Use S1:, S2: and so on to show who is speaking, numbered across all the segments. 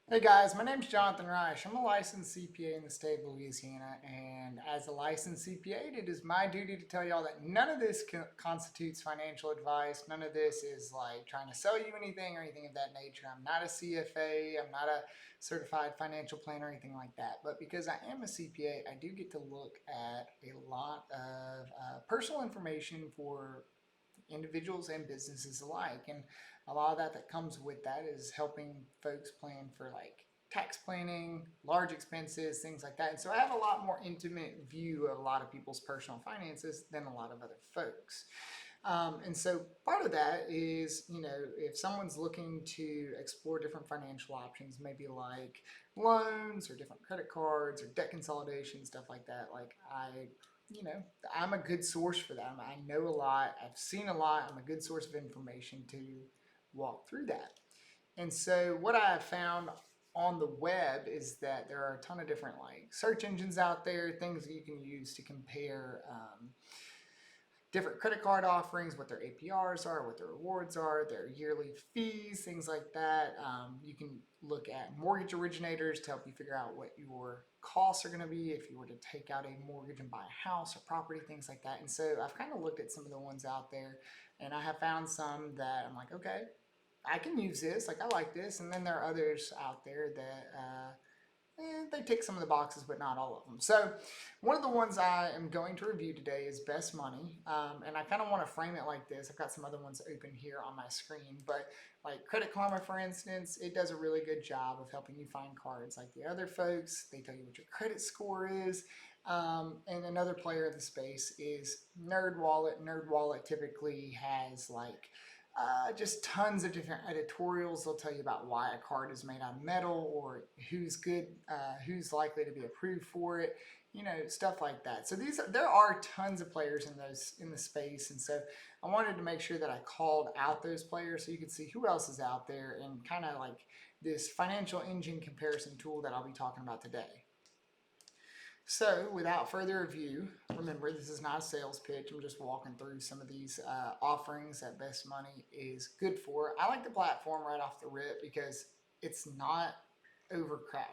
S1: Hey guys, my name's Jonathan Reich. I'm a licensed CPA in the state of Louisiana, and as a licensed CPA, it is my duty to tell y'all that none of this constitutes financial advice. None of this is like trying to sell you anything or anything of that nature. I'm not a CFA, I'm not a certified financial planner or anything like that. But because I am a CPA, I do get to look at a lot of personal information for individuals and businesses alike. And a lot of that comes with that is helping folks plan for like tax planning, large expenses, things like that. And so I have a lot more intimate view of a lot of people's personal finances than a lot of other folks. And so part of that is, if someone's looking to explore different financial options, maybe like loans or different credit cards or debt consolidation, stuff like that, you know, I'm a good source for them. I know a lot, I've seen a lot, I'm a good source of information to walk through that. And so what I have found on the web is that there are a ton of different like search engines out there, things that you can use to compare different credit card offerings, what their APRs are, what their rewards are, their yearly fees, things like that. You can look at mortgage originators to help you figure out what your costs are going to be if you were to take out a mortgage and buy a house or property, things like that. And so I've kind of looked at some of the ones out there, and I have found some that I'm like, okay, I can use this. Like I like this, and then there are others out there that they tick some of the boxes, but not all of them. So, one of the ones I am going to review today is Best Money, and I kind of want to frame it like this. I've got some other ones open here on my screen, but like Credit Karma, for instance, it does a really good job of helping you find cards. Like the other folks, they tell you what your credit score is. And another player in the space is NerdWallet. NerdWallet typically has like just tons of different editorials. They'll tell you about why a card is made out of metal or who's good, who's likely to be approved for it, stuff like that. So there are tons of players in the space, and so I wanted to make sure that I called out those players so you could see who else is out there and kind of like this financial engine comparison tool that I'll be talking about today. So, without further ado, remember this is not a sales pitch. I'm just walking through some of these offerings that Best Money is good for. I like the platform right off the rip because it's not overcrowded.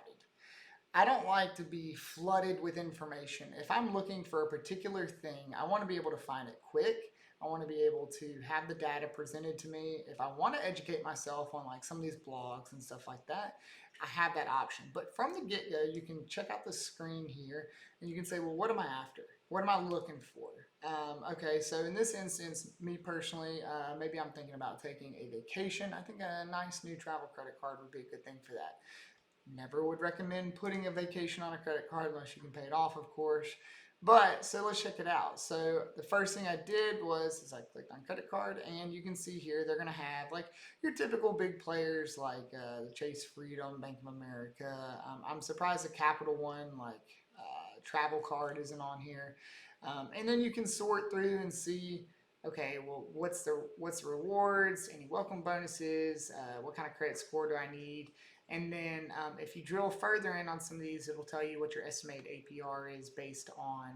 S1: I don't like to be flooded with information. If I'm looking for a particular thing, I want to be able to find it quick. I want to be able to have the data presented to me. If I want to educate myself on like some of these blogs and stuff like that, I have that option. But from the get-go, you can check out the screen here and you can say, well, what am I after? What am I looking for? Okay, so in this instance, me personally, maybe I'm thinking about taking a vacation. I think a nice new travel credit card would be a good thing for that. Never would recommend putting a vacation on a credit card unless you can pay it off, of course. But so let's check it out. So the first thing I did was I clicked on credit card, and you can see here they're gonna have like your typical big players like the Chase Freedom, Bank of America. I'm surprised the Capital One like Travel Card isn't on here. And then you can sort through and see, okay, well, what's the rewards, any welcome bonuses, what kind of credit score do I need? And then if you drill further in on some of these, it'll tell you what your estimated APR is based on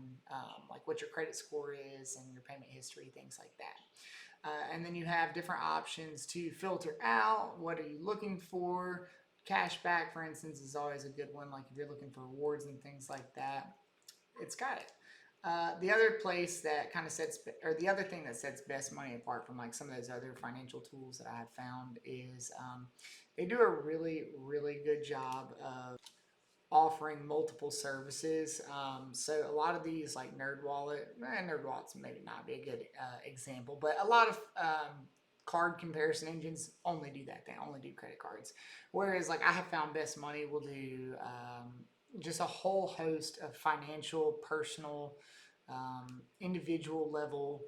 S1: like what your credit score is and your payment history, things like that. And then you have different options to filter out what are you looking for. Cashback, for instance, is always a good one. Like if you're looking for rewards and things like that, it's got it. The other place that kind of sets, or the other thing that sets Best Money apart from like some of those other financial tools that I have found is they do a really, really good job of offering multiple services. So a lot of these like NerdWallet's maybe not be a good example, but a lot of card comparison engines only do that. They only do credit cards. Whereas like I have found Best Money will do just a whole host of financial, personal, individual level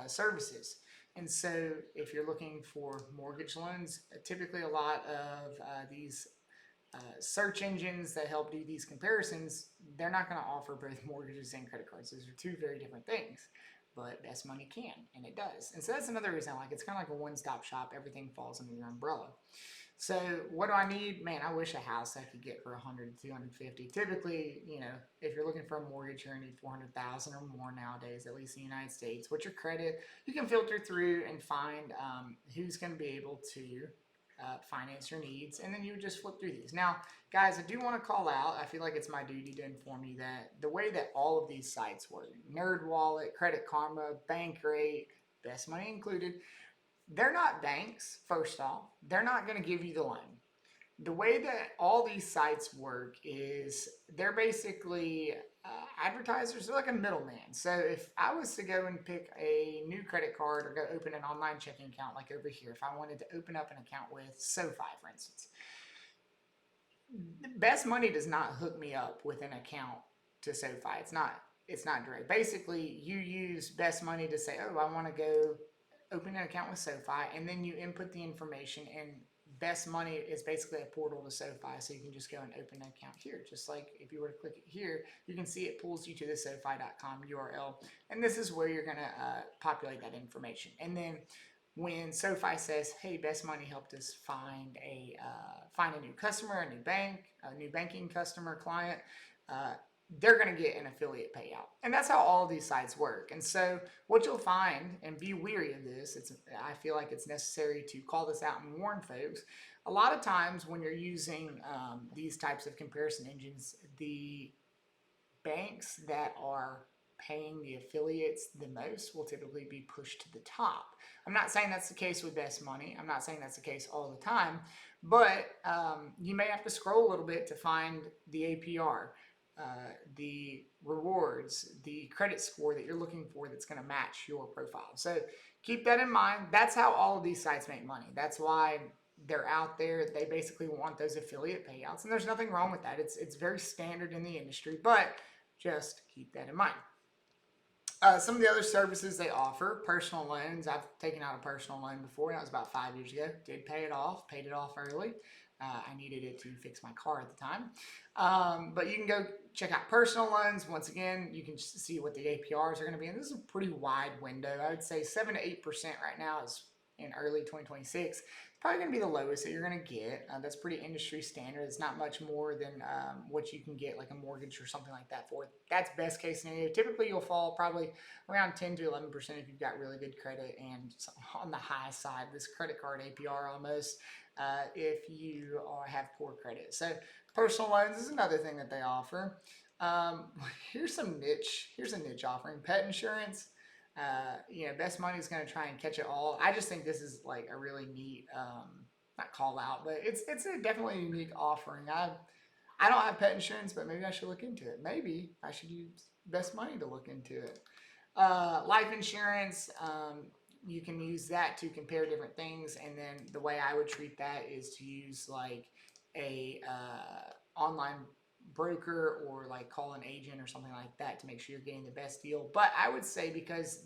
S1: services. And so, if you're looking for mortgage loans, typically a lot of these search engines that help do these comparisons, they're not going to offer both mortgages and credit cards. Those are two very different things. But Best Money can, and it does. And so that's another reason I like it. It's kind of like a one-stop shop. Everything falls under your umbrella. So what do I need? Man, I wish a house I could get for 100 to 250. Typically, if you're looking for a mortgage, you're gonna need 400,000 or more nowadays, at least in the United States. What's your credit? You can filter through and find who's going to be able to finance your needs, and then you would just flip through these. Now, guys, I do want to call out, I feel like it's my duty to inform you that the way that all of these sites work, NerdWallet, Credit Karma, Bankrate, Best Money included, they're not banks, first off. They're not going to give you the loan. The way that all these sites work is they're basically advertisers. They're like a middleman. So if I was to go and pick a new credit card or go open an online checking account like over here, if I wanted to open up an account with SoFi, for instance, Best Money does not hook me up with an account to SoFi. It's not direct. Basically, you use Best Money to say, oh, I want to go open an account with SoFi, and then you input the information, and Best Money is basically a portal to SoFi, so you can just go and open an account here. Just like if you were to click it here, you can see it pulls you to the SoFi.com URL, and this is where you're going to populate that information. And then when SoFi says, "Hey, Best Money helped us find a new customer, a new banking customer client," they're going to get an affiliate payout, and that's how all of these sites work. And so, what you'll find, and be weary of this, I feel like it's necessary to call this out and warn folks. A lot of times, when you're using these types of comparison engines, the banks that are paying the affiliates the most will typically be pushed to the top. I'm not saying that's the case with Best Money. I'm not saying that's the case all the time, but you may have to scroll a little bit to find the APR, the rewards, the credit score that you're looking for that's going to match your profile. So keep that in mind. That's how all of these sites make money. That's why they're out there. They basically want those affiliate payouts, and there's nothing wrong with that. It's very standard in the industry, but just keep that in mind. Some of the other services they offer, personal loans. I've taken out a personal loan before. That was about 5 years ago. Did pay it off, paid it off early. I needed it to fix my car at the time. But you can go check out personal loans. Once again, you can see what the APRs are going to be. And this is a pretty wide window. I would say 7 to 8% right now is in early 2026. It's probably going to be the lowest that you're going to get. That's pretty industry standard. It's not much more than what you can get like a mortgage or something like that for. That's best case scenario. Typically, you'll fall probably around 10 to 11% if you've got really good credit, and on the high side, this credit card APR almost if you have poor credit. So personal loans is another thing that they offer. Here's a niche offering: pet insurance. Best Money is going to try and catch it all. I just think this is like a really neat, not call out, but it's definitely a unique offering. I don't have pet insurance, but maybe I should look into it. Maybe I should use Best Money to look into it. Life insurance, you can use that to compare different things, and then the way I would treat that is to use like a online broker, or like call an agent or something like that to make sure you're getting the best deal. But I would say, because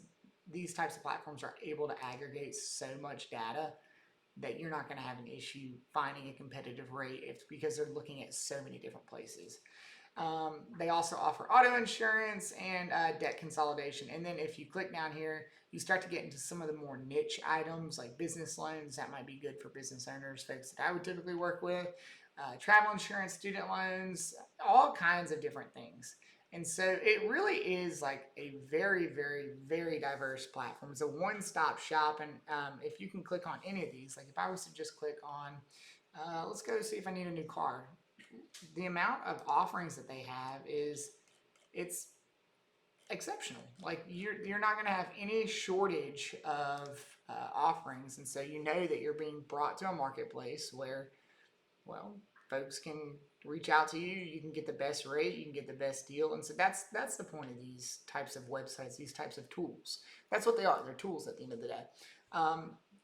S1: these types of platforms are able to aggregate so much data, that you're not going to have an issue finding a competitive rate because they're looking at so many different places. They also offer auto insurance and debt consolidation. And then if you click down here, you start to get into some of the more niche items like business loans. That might be good for business owners, folks that I would typically work with. Travel insurance, student loans, all kinds of different things. And so it really is like a very, very, very diverse platform. It's a one-stop shop. And if you can click on any of these, like if I was to just click on, let's go see if I need a new car. The amount of offerings that they have it's exceptional. Like you're not going to have any shortage of offerings. And so you know that you're being brought to a marketplace where, well, folks can reach out to you. You can get the best rate. You can get the best deal. And so that's the point of these types of websites, these types of tools. That's what they are. They're tools at the end of the day,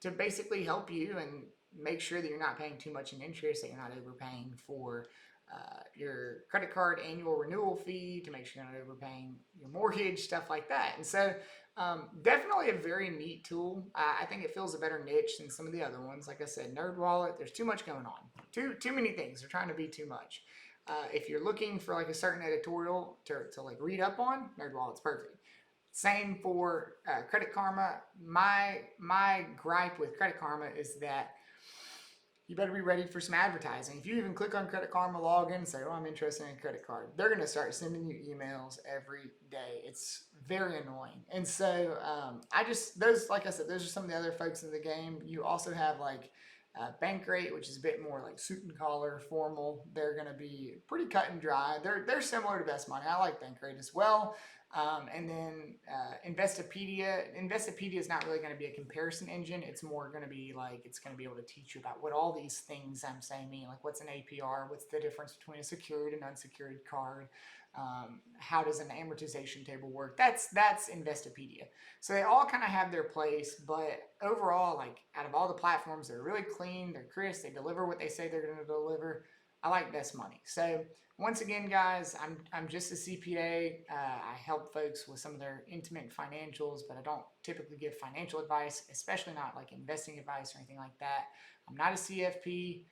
S1: to basically help you and make sure that you're not paying too much in interest, that you're not overpaying for your credit card annual renewal fee, to make sure you're not overpaying your mortgage, stuff like that. And so definitely a very neat tool. I think it fills a better niche than some of the other ones. Like I said, NerdWallet, there's too much going on. Too many things. They're trying to be too much. If you're looking for like a certain editorial to like read up on, NerdWallet's perfect. Same for Credit Karma. My gripe with Credit Karma is that you better be ready for some advertising. If you even click on Credit Karma login and say, oh, I'm interested in a credit card, they're going to start sending you emails every day. It's very annoying. And so like I said, those are some of the other folks in the game. You also have like Bankrate, which is a bit more like suit and collar, formal, they're going to be pretty cut and dry. They're similar to Best Money. I like Bankrate as well. And then Investopedia. Investopedia is not really going to be a comparison engine. It's more going to be like it's going to be able to teach you about what all these things I'm saying mean. Like what's an APR? What's the difference between a secured and unsecured card? How does an amortization table work? That's Investopedia. So they all kind of have their place, but overall, like out of all the platforms, they're really clean, they're crisp, they deliver what they say they're going to deliver. I like Best Money. So once again, guys, I'm just a CPA. I help folks with some of their intimate financials, but I don't typically give financial advice, especially not like investing advice or anything like that. I'm not a CFP.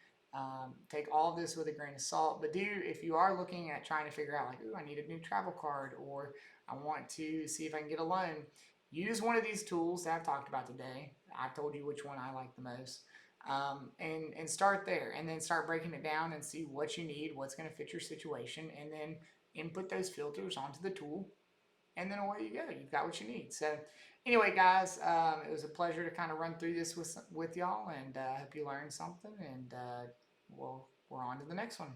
S1: Take all of this with a grain of salt, but if you are looking at trying to figure out like, ooh, I need a new travel card, or I want to see if I can get a loan, use one of these tools that I've talked about today. I've told you which one I like the most. And start there, and then start breaking it down and see what you need, what's going to fit your situation, and then input those filters onto the tool, and then away you go. You've got what you need. So anyway, guys, it was a pleasure to kind of run through this with y'all, and I hope you learned something, and we're on to the next one.